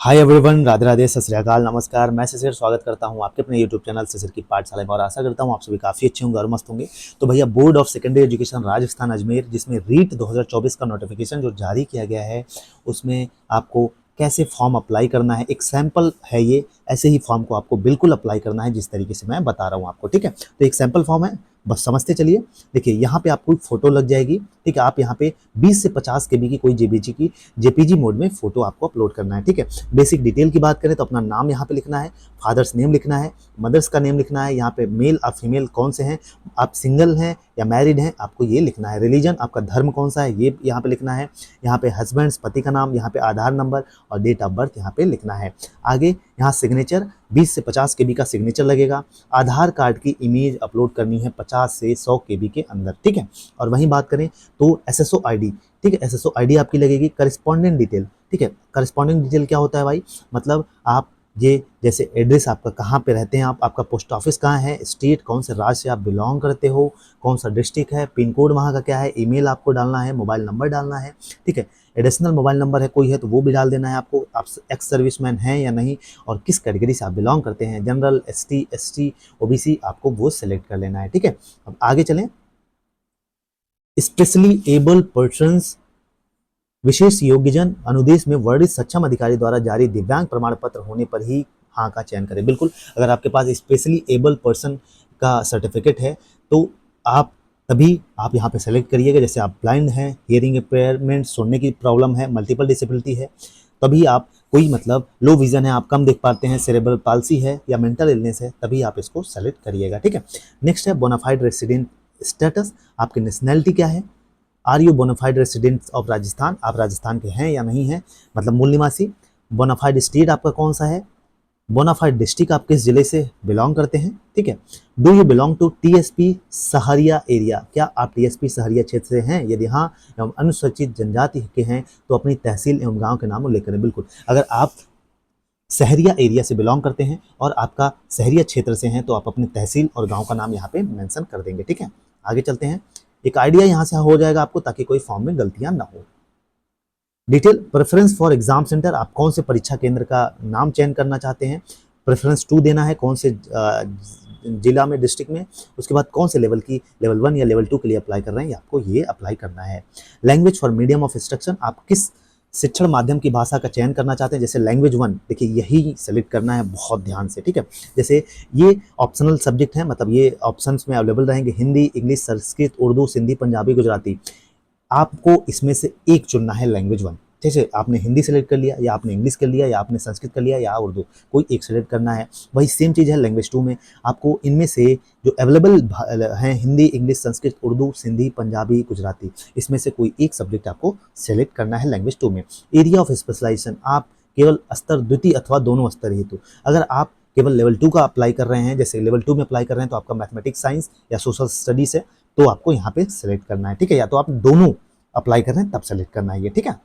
Hi everyone, Radhe Radhe, सत श्री अकाल, नमस्कार। मैं सर स्वागत करता हूं आपके अपने यूट्यूब चैनल सर की पाठशाला में और आशा करता हूं आप सभी काफ़ी अच्छे होंगे और मस्त होंगे। तो भैया, board of secondary education Rajasthan Ajmer, जिसमें रीट 2024 का नोटिफिकेशन जो जारी किया गया है, उसमें आपको कैसे फॉर्म अप्लाई करना है, एक सैंपल है ये। ऐसे ही फॉर्म को आपको बिल्कुल अप्लाई करना है जिस तरीके से मैं बता रहा हूँ आपको, ठीक है। तो एक सैंपल फॉर्म है, बस समझते चलिए। देखिए, यहाँ पे आपको फोटो लग जाएगी, ठीक है। आप यहाँ पे 20 से 50 केबी की कोई जेपीजी मोड में फोटो आपको अपलोड करना है, ठीक है। बेसिक डिटेल की बात करें तो अपना नाम यहाँ पे लिखना है, फादर्स नेम लिखना है, मदर्स का नेम लिखना है, यहाँ पे मेल और फीमेल कौन से हैं, आप सिंगल हैं या मैरिड हैं, आपको ये लिखना है। रिलीजन, आपका धर्म कौन सा है, ये यहाँ पे लिखना है। यहाँ पे हस्बैंड्स, पति का नाम, यहाँ पे आधार नंबर और डेट ऑफ बर्थ यहाँ पे लिखना है। आगे यहाँ सिग्नेचर, 20 से 50 केबी का सिग्नेचर लगेगा। आधार कार्ड की इमेज अपलोड करनी है 50 से 100 केबी के अंदर, ठीक है। और वहीं बात करें तो एसएसओ आईडी, ठीक है, एसएसओ आईडी आपकी लगेगी। करस्पॉन्डेंट डिटेल, ठीक है। करस्पॉन्डिंग डिटेल क्या होता है भाई, मतलब आप ये जैसे एड्रेस आपका कहाँ पे रहते हैं, आप आपका पोस्ट ऑफिस कहाँ है, स्टेट कौन से राज्य से आप बिलोंग करते हो, कौन सा डिस्ट्रिक्ट है, पिन कोड वहाँ का क्या है, ईमेल आपको डालना है, मोबाइल नंबर डालना है, ठीक है। एडिशनल मोबाइल नंबर है कोई है तो वो भी डाल देना है आपको, आप एक्स सर्विसमैन हैं या नहीं, और किस कैटेगरी से आप बिलोंग करते हैं, जनरल, एसटी, एसटी, ओबीसी, आपको वो सिलेक्ट कर लेना है, ठीक है। अब आगे चलें। स्पेशली एबल पर्सन्स, विशेष योग्यजन, अनुदेश में वर्णित सक्षम अधिकारी द्वारा जारी दिव्यांग प्रमाण पत्र होने पर ही हाँ का चयन करें। बिल्कुल, अगर आपके पास स्पेशली एबल पर्सन का सर्टिफिकेट है तो आप तभी आप यहाँ पे सेलेक्ट करिएगा। जैसे आप ब्लाइंड हैं, हियरिंग इम्पेयरमेंट, सुनने की प्रॉब्लम है, मल्टीपल डिसेबिलिटी है, तभी आप कोई मतलब लो विजन है, आप कम देख पाते हैं, सेरेब्रल पाल्सी है या मेंटल इलनेस है, तभी आप इसको सेलेक्ट करिएगा, ठीक है। नेक्स्ट है बोनाफाइड रेसिडेंट स्टेटस, आपकी नेशनैलिटी क्या है। Are you bonafide residents of Rajasthan, आप राजस्थान के हैं या नहीं हैं, मतलब मूल निवासी। बोनाफाइड स्टेट आपका कौन सा है, बोनाफाइड डिस्ट्रिक्ट आप किस जिले से बिलोंग करते हैं, ठीक है। Do you belong to TSP Sahariya area, क्या आप टीएसपी सहरिया क्षेत्र से हैं, यदि हाँ एवं अनुसूचित जनजाति के हैं तो अपनी तहसील एवं गांव के नाम उल्लेख करें। बिल्कुल, अगर आप सहरिया एरिया से बिलोंग करते हैं और आपका सहरिया क्षेत्र से हैं तो आप अपनी तहसील और गांव का नाम यहाँ पे मेंशन कर देंगे, ठीक है। आगे चलते हैं। एक आइडिया यहाँ से हो जाएगा आपको ताकि कोई फॉर्म में गलतियां ना हो। Detail preference for exam centre, आप कौन से परीक्षा केंद्र का नाम चयन करना चाहते हैं, प्रेफरेंस टू देना है, कौन से जिला में, डिस्ट्रिक्ट में। उसके बाद कौन से लेवल की, लेवल 1 या लेवल 2 के लिए अप्लाई कर रहे हैं, ये आपको ये अप्लाई करना है। Language for medium of instruction, आप किस शिक्षण माध्यम की भाषा का चयन करना चाहते हैं। जैसे लैंग्वेज 1, देखिए यही सेलेक्ट करना है बहुत ध्यान से, ठीक है। जैसे ये ऑप्शनल सब्जेक्ट है, मतलब ये ऑप्शंस में अवेलेबल रहेंगे, हिंदी, इंग्लिश, संस्कृत, उर्दू, सिंधी, पंजाबी, गुजराती। आपको इसमें से एक चुनना है, लैंग्वेज 1। जैसे आपने हिंदी सेलेक्ट कर लिया या आपने इंग्लिश कर लिया या आपने संस्कृत कर लिया या उर्दू, कोई एक सेलेक्ट करना है। वही सेम चीज़ है लैंग्वेज 2 में, आपको इनमें से जो अवेलेबल हैं, हिंदी, इंग्लिश, संस्कृत, उर्दू, सिंधी, पंजाबी, गुजराती, इसमें से कोई एक सब्जेक्ट आपको सेलेक्ट करना है लैंग्वेज 2 में। एरिया ऑफ स्पेशलाइजेशन, आप केवल स्तर द्वितीय अथवा दोनों स्तर हेतु, अगर आप केवल लेवल 2 का अप्लाई कर रहे हैं, जैसे लेवल 2 में अप्लाई कर रहे हैं तो आपका मैथमेटिक्स, साइंस या सोशल स्टडीज है, तो आपको यहाँ पे सेलेक्ट करना है, ठीक है। या तो आप दोनों अप्लाई कर रहे हैं तब सेलेक्ट करना है ये, ठीक है।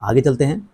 आगे चलते हैं।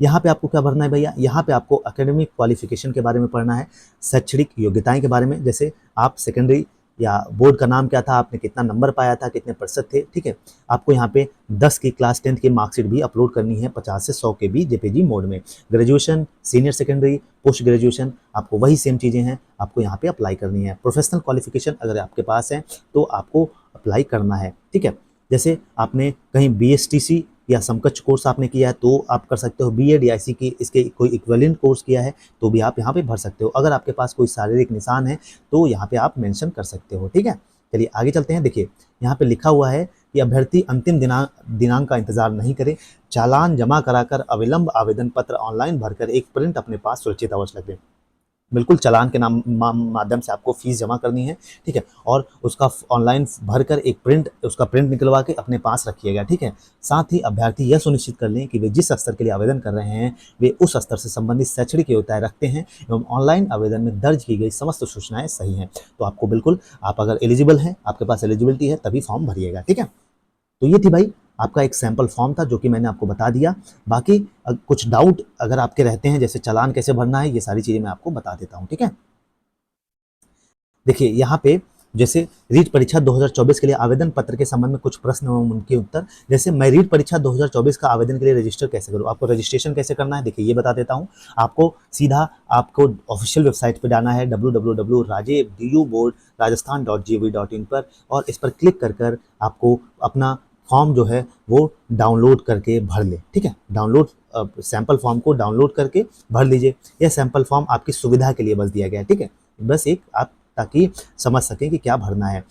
यहाँ पे आपको क्या भरना है भैया, यहाँ पे आपको एकेडमिक क्वालिफिकेशन के बारे में पढ़ना है, शैक्षणिक योग्यताएं के बारे में, जैसे आप सेकेंडरी या बोर्ड का नाम क्या था, आपने कितना नंबर पाया था, कितने प्रतिशत थे, ठीक है। आपको यहाँ पे 10 की क्लास 10 की मार्कशीट भी अपलोड करनी है 50 से 100 के भी जेपीजी मोड में। Graduation, senior secondary, post graduation, आपको वही सेम चीज़ें हैं, आपको यहाँ पे अप्लाई करनी है। प्रोफेशनल क्वालिफिकेशन अगर आपके पास है तो आपको अप्लाई करना है, ठीक है। जैसे आपने कहीं बीएसटीसी या समकक्ष कोर्स आपने किया है तो आप कर सकते हो, बीएड या इसी की इसके कोई इक्विवेलेंट कोर्स किया है तो भी आप यहाँ पे भर सकते हो। अगर आपके पास कोई शारीरिक निशान है तो यहाँ पे आप मेंशन कर सकते हो, ठीक है। चलिए आगे चलते हैं। देखिए यहाँ पे लिखा हुआ है कि अभ्यर्थी अंतिम दिनांक का इंतजार नहीं करें, चालान जमा कराकर अविलंब आवेदन पत्र ऑनलाइन भरकर एक प्रिंट अपने पास सुरक्षित अवश्य रख दें। बिल्कुल, चालान के माध्यम से आपको फीस जमा करनी है, ठीक है, और उसका ऑनलाइन भरकर एक उसका प्रिंट निकलवा के अपने पास रखिएगा, ठीक है। साथ ही अभ्यर्थी यह सुनिश्चित कर लें कि वे जिस स्तर के लिए आवेदन कर रहे हैं वे उस स्तर से संबंधित शैक्षणिक योग्यताएं रखते हैं एवं ऑनलाइन आवेदन में दर्ज की गई समस्त सूचनाएं सही हैं। तो आपको बिल्कुल, आप अगर एलिजिबल हैं, आपके पास एलिजिबिलिटी है, तभी फॉर्म भरिएगा, ठीक है। तो ये थी भाई आपका एक सैंपल फॉर्म था जो कि मैंने आपको बता दिया। बाकी कुछ डाउट अगर आपके रहते हैं, जैसे चालान कैसे भरना है, ये सारी चीज़ें मैं आपको बता देता हूँ, ठीक है। देखिए यहाँ पे जैसे रीट परीक्षा 2024 के लिए आवेदन पत्र के संबंध में कुछ प्रश्न एवं उनके उत्तर। जैसे मैं रीट परीक्षा 2024 का आवेदन के लिए रजिस्टर कैसे करूं, आपको रजिस्ट्रेशन कैसे करना है, देखिए ये बता देता हूं। आपको सीधा आपको ऑफिशियल वेबसाइट पे जाना है www.rajasthan.gov.in पर, और इस पर क्लिक कर कर आपको अपना फॉर्म जो है वो डाउनलोड करके भर ले। ठीक है, डाउनलोड सैंपल फॉर्म को डाउनलोड करके भर लीजिए। यह सैंपल फॉर्म आपकी सुविधा के लिए बस दिया गया है। ठीक है, बस एक आप ताकि समझ सकें कि क्या भरना है।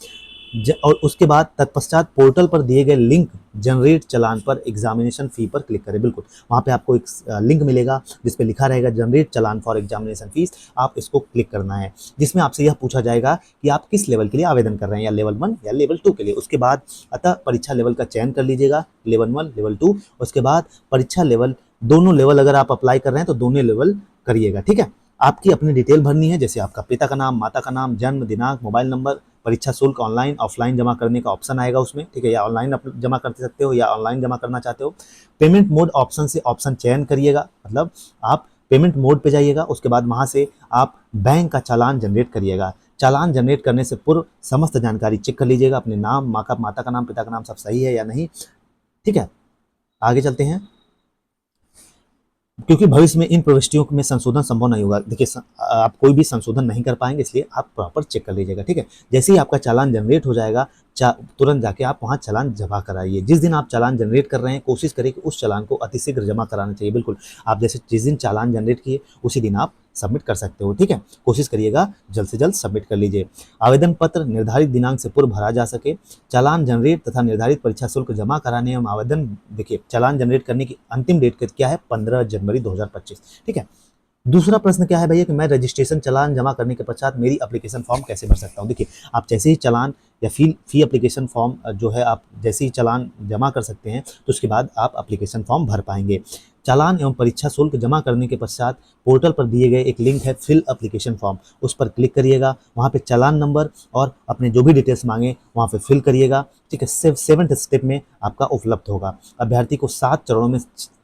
और उसके बाद तत्पश्चात पोर्टल पर दिए गए लिंक जनरेट चालान पर एग्जामिनेशन फी पर क्लिक करें। बिल्कुल, वहाँ पे आपको एक लिंक मिलेगा जिस पे लिखा रहेगा generate challan for examination fees, आप इसको क्लिक करना है, जिसमें आपसे यह पूछा जाएगा कि आप किस लेवल के लिए आवेदन कर रहे हैं, या लेवल 1 या लेवल 2 के लिए। उसके बाद अतः परीक्षा लेवल का चयन कर लीजिएगा, लेवल 1 लेवल 2। उसके बाद परीक्षा लेवल, दोनों लेवल अगर आप अप्लाई कर रहे हैं तो दोनों लेवल करिएगा। ठीक है, आपकी अपनी डिटेल भरनी है, जैसे आपका पिता का नाम, माता का नाम, जन्म दिनांक, मोबाइल नंबर। परीक्षा शुल्क ऑनलाइन ऑफलाइन जमा करने का ऑप्शन आएगा उसमें। ठीक है, या ऑनलाइन जमा कर सकते हो या ऑनलाइन जमा करना चाहते हो। पेमेंट मोड ऑप्शन से ऑप्शन चयन करिएगा, मतलब आप पेमेंट मोड पे जाइएगा। उसके बाद वहां से आप बैंक का चालान जनरेट करिएगा। चालान जनरेट करने से पूर्व समस्त जानकारी चेक कर लीजिएगा, अपने नाम, माता का नाम, पिता का नाम सब सही है या नहीं। ठीक है, आगे चलते हैं। क्योंकि भविष्य में इन प्रविष्टियों में संशोधन संभव नहीं होगा। देखिए आप कोई भी संशोधन नहीं कर पाएंगे, इसलिए आप प्रॉपर चेक कर लीजिएगा। ठीक है, जैसे ही आपका चालान जनरेट हो जाएगा, तुरंत जाके आप वहाँ चालान जमा कराइए। जिस दिन आप चालान जनरेट कर रहे हैं कोशिश करें कि उस चालान को अतिशीघ्र जमा कराना चाहिए। बिल्कुल, आप जैसे जिस दिन चालान जनरेट किए उसी दिन आप सबमिट कर सकते हो। ठीक है, कोशिश करिएगा जल्द से जल्द सबमिट कर लीजिए। आवेदन पत्र निर्धारित दिनांक से पूर्व भरा जा सके। चालान जनरेट तथा निर्धारित परीक्षा शुल्क जमा कराने एवं आवेदन, देखिए चालान जनरेट करने की अंतिम डेट क्या है, 15 जनवरी 2025। ठीक है, दूसरा प्रश्न क्या है भैया कि मैं रजिस्ट्रेशन चालान जमा करने के पश्चात मेरी एप्लीकेशन फॉर्म कैसे भर सकता हूँ। देखिए आप जैसे ही चालान या फी एप्लीकेशन फॉर्म जो है, आप जैसे ही चालान जमा कर सकते हैं तो उसके बाद आप एप्लीकेशन फॉर्म भर पाएंगे। चालान एवं परीक्षा शुल्क जमा करने के पश्चात पोर्टल पर दिए गए एक लिंक है फिल एप्लीकेशन फॉर्म, उस पर क्लिक करिएगा। वहाँ पे चालान नंबर और अपने जो भी डिटेल्स मांगे वहाँ पे फिल करिएगा। ठीक है, 7th स्टेप में आपका उपलब्ध होगा। अभ्यर्थी को 7 चरणों में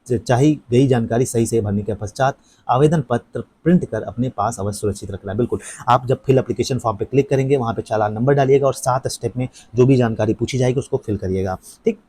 चाहिए गई जानकारी सही से भरने के पश्चात आवेदन पत्र प्रिंट कर अपने पास अवश्य सुरक्षित रखना है। बिल्कुल, आप जब फिल एप्लीकेशन फॉर्म पे क्लिक करेंगे वहाँ पे चालान नंबर डालिएगा और 7 स्टेप में जो भी जानकारी पूछी जाएगी उसको फिल करिएगा। ठीक,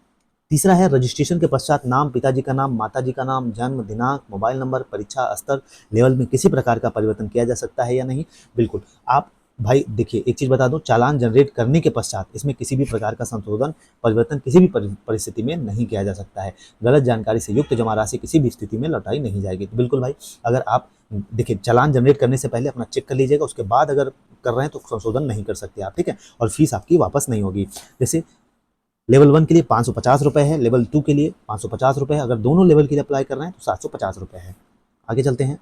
तीसरा है रजिस्ट्रेशन के पश्चात नाम, पिताजी का नाम, माताजी का नाम, जन्म दिनांक, मोबाइल नंबर, परीक्षा स्तर, लेवल में किसी प्रकार का परिवर्तन किया जा सकता है या नहीं। बिल्कुल, आप भाई देखिए एक चीज़ बता दूं, चालान जनरेट करने के पश्चात इसमें किसी भी प्रकार का संशोधन परिवर्तन किसी भी परिस्थिति में नहीं किया जा सकता है। गलत जानकारी से युक्त जमा राशि किसी भी स्थिति में लौटाई नहीं जाएगी। तो बिल्कुल भाई, अगर आप देखिए चालान जनरेट करने से पहले अपना चेक कर लीजिएगा, उसके बाद अगर कर रहे हैं तो संशोधन नहीं कर सकते आप। ठीक है, और फीस आपकी वापस नहीं होगी। जैसे लेवल 1 के लिए 550 रुपये है, लेवल 2 के लिए 550 रुपये है। अगर दोनों लेवल के लिए अप्लाई कर रहे हैं तो 750 रुपये है। आगे चलते हैं।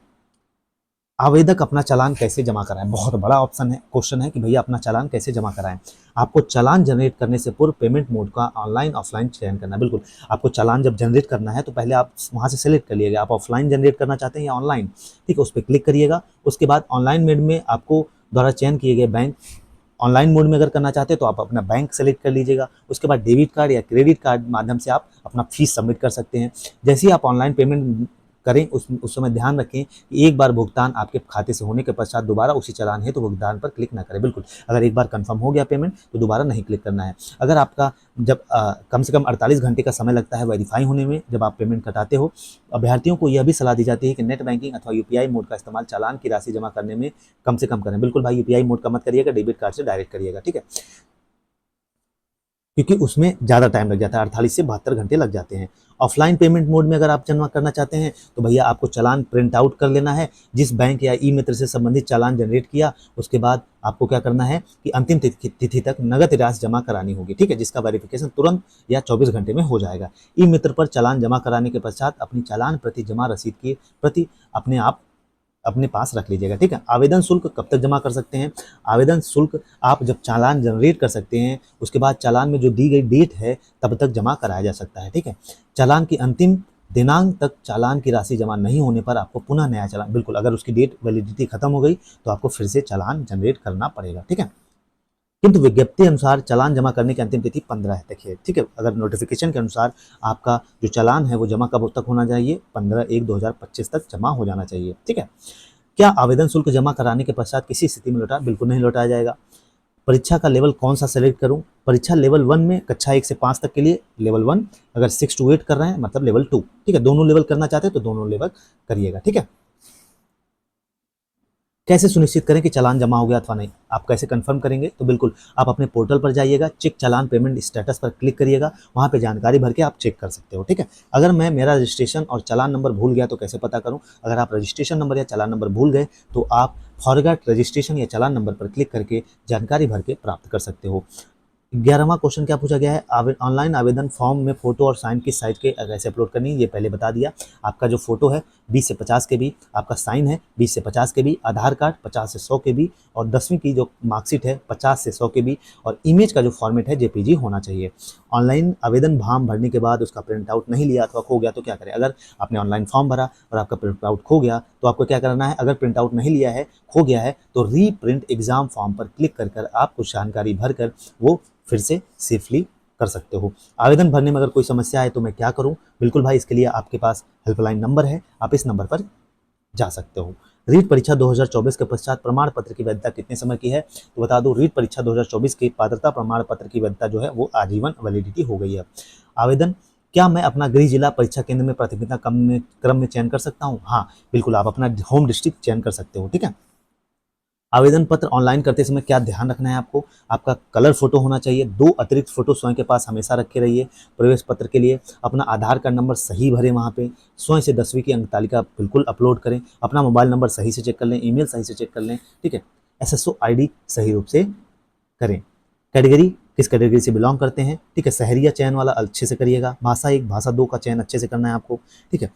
आवेदक अपना चालान कैसे जमा कराएं, बहुत बड़ा ऑप्शन है, क्वेश्चन है कि भैया अपना चालान कैसे जमा कराएं। आपको चालान जनरेट करने से पूर्व पेमेंट मोड का ऑनलाइन ऑफलाइन चयन करना है। बिल्कुल, आपको चालान जब जनरेट करना है तो पहले आप वहाँ से सेलेक्ट कर लीजिएगा, आप ऑफलाइन जनरेट करना चाहते हैं या ऑनलाइन। ठीक है, उस पर क्लिक करिएगा। उसके बाद ऑनलाइन मोड में आपको द्वारा चयन किए गए बैंक, ऑनलाइन मोड में अगर करना चाहते हैं तो आप अपना बैंक सेलेक्ट कर लीजिएगा। उसके बाद डेबिट कार्ड या क्रेडिट कार्ड माध्यम से आप अपना फीस सबमिट कर सकते हैं। जैसे ही आप ऑनलाइन पेमेंट करें उस समय ध्यान रखें कि एक बार भुगतान आपके खाते से होने के पश्चात दोबारा उसी चालान है तो भुगतान पर क्लिक ना करें। बिल्कुल, अगर एक बार कंफर्म हो गया पेमेंट तो दोबारा नहीं क्लिक करना है। अगर आपका जब कम से कम 48 घंटे का समय लगता है वेरीफाई होने में जब आप पेमेंट कटाते हो, अभ्यर्थियों को यह भी सलाह दी जाती है कि नेट बैंकिंग अथवा यूपीआई मोड का इस्तेमाल चालान की राशि जमा करने में कम से कम करें। बिल्कुल भाई, यूपीआई मोड का मत करिएगा, डेबिट कार्ड से डायरेक्ट करिएगा। ठीक है, क्योंकि उसमें ज़्यादा टाइम लग जाता है, 48 से 72 घंटे लग जाते हैं। ऑफलाइन पेमेंट मोड में अगर आप जमा करना चाहते हैं तो भैया आपको चालान प्रिंट आउट कर लेना है। जिस बैंक या ई मित्र से संबंधित चालान जनरेट किया उसके बाद आपको क्या करना है कि अंतिम तिथि तक नगद राशि जमा करानी होगी। ठीक है, जिसका वेरिफिकेशन तुरंत या 24 घंटे में हो जाएगा। ई मित्र पर चालान जमा कराने के पश्चात अपनी चालान प्रति जमा रसीद की प्रति अपने पास रख लीजिएगा। ठीक है, आवेदन शुल्क कब तक जमा कर सकते हैं। आवेदन शुल्क आप जब चालान जनरेट कर सकते हैं उसके बाद चालान में जो दी गई डेट है तब तक जमा कराया जा सकता है। ठीक है, चालान की अंतिम दिनांक तक चालान की राशि जमा नहीं होने पर आपको पुनः नया चालान, बिल्कुल अगर उसकी डेट वैलिडिटी खत्म हो गई तो आपको फिर से चालान जनरेट करना पड़ेगा। ठीक है, किंतु विज्ञप्ति अनुसार चालान जमा करने की अंतिम तिथि 15 तक है। ठीक है, अगर नोटिफिकेशन के अनुसार आपका जो चालान है वो जमा कब तक होना चाहिए, 15/1/2025 तक जमा हो जाना चाहिए। ठीक है, क्या आवेदन शुल्क जमा कराने के पश्चात किसी स्थिति में लौटा, बिल्कुल नहीं लौटाया जाएगा। परीक्षा का लेवल कौन सा सेलेक्ट करूं? परीक्षा लेवल 1 में कक्षा 1 से 5 तक के लिए लेवल 1, अगर 6 to 8 कर रहे हैं मतलब लेवल 2, ठीक है। दोनों लेवल करना चाहते हैं तो दोनों लेवल करिएगा, ठीक है। कैसे सुनिश्चित करें कि चालान जमा हो गया अथवा नहीं? आप कैसे कंफर्म करेंगे? तो बिल्कुल आप अपने पोर्टल पर जाइएगा, चेक चालान पेमेंट स्टेटस पर क्लिक करिएगा, वहाँ पे जानकारी भर के आप चेक कर सकते हो, ठीक है। अगर मैं मेरा रजिस्ट्रेशन और चालान नंबर भूल गया तो कैसे पता करूँ? अगर आप रजिस्ट्रेशन नंबर या चालान नंबर भूल गए तो आप फॉरगेट रजिस्ट्रेशन या चालान नंबर पर क्लिक करके जानकारी भर के प्राप्त कर सकते हो। 11वां क्वेश्चन क्या पूछा गया है? ऑनलाइन आवेदन फॉर्म में फोटो और साइन किस साइज के कैसे अपलोड करनी है, ये पहले बता दिया। आपका जो फोटो है 20 से 50 के बी, आपका साइन है 20 से 50 के बी, आधार कार्ड 50 से 100 के बी, और 10वीं की जो मार्कशीट है 50 से 100 के बी, और इमेज का जो फॉर्मेट है जेपीजी होना चाहिए। ऑनलाइन आवेदन फॉर्म भरने के बाद उसका प्रिंट आउट नहीं लिया अथवा खो गया तो क्या करें? अगर आपने ऑनलाइन फॉर्म भरा और आपका प्रिंट आउट खो गया तो आपको क्या करना है? अगर प्रिंट आउट नहीं लिया है, खो गया है, तो रीप्रिंट एग्जाम फॉर्म पर क्लिक कर आप कुछ जानकारी भरकर वो फिर से सेफली कर सकते हो। आवेदन भरने में अगर कोई समस्या है तो मैं क्या करूं? बिल्कुल भाई, इसके लिए आपके पास हेल्पलाइन नंबर है, आप इस नंबर पर जा सकते हो। रीट परीक्षा 2024 के पश्चात प्रमाण पत्र की वैधता कितने समय की है? तो बता दो, रीट परीक्षा 2024 की पात्रता प्रमाण पत्र की वैधता जो है वो आजीवन वैलिडिटी हो गई है। आवेदन, क्या मैं अपना गृह जिला परीक्षा केंद्र में प्राथमिकता क्रम में चयन कर सकता हूँ? हाँ बिल्कुल, आप अपना होम डिस्ट्रिक्ट चयन कर सकते हो, ठीक है। आवेदन पत्र ऑनलाइन करते समय क्या ध्यान रखना है आपको? आपका कलर फोटो होना चाहिए, 2 अतिरिक्त फोटो स्वयं के पास हमेशा रखे रहिए। प्रवेश पत्र के लिए अपना आधार कार्ड नंबर सही भरें, वहाँ पे स्वयं से 10वीं की अंक तालिका बिल्कुल अपलोड करें, अपना मोबाइल नंबर सही से चेक कर लें, ईमेल सही से चेक कर लें, ठीक है। एसएसओ आईडी सही रूप से करें। कैटेगरी, किस कैटेगरी से बिलोंग करते हैं, ठीक है। शहरिया चयन वाला अच्छे से करिएगा, भाषा 1 भाषा 2 का चयन अच्छे से करना है आपको, ठीक है।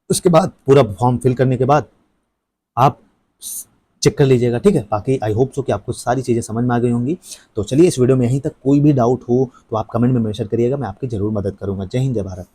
उसके बाद पूरा फॉर्म फिल करने के बाद आप चेक कर लीजिएगा, ठीक है। बाकी आई होप सो कि आपको सारी चीज़ें समझ में आ गई होंगी। तो चलिए, इस वीडियो में यहीं तक। कोई भी डाउट हो तो आप कमेंट में मेंशन करिएगा, मैं आपकी ज़रूर मदद करूँगा। जय हिंद, जय भारत।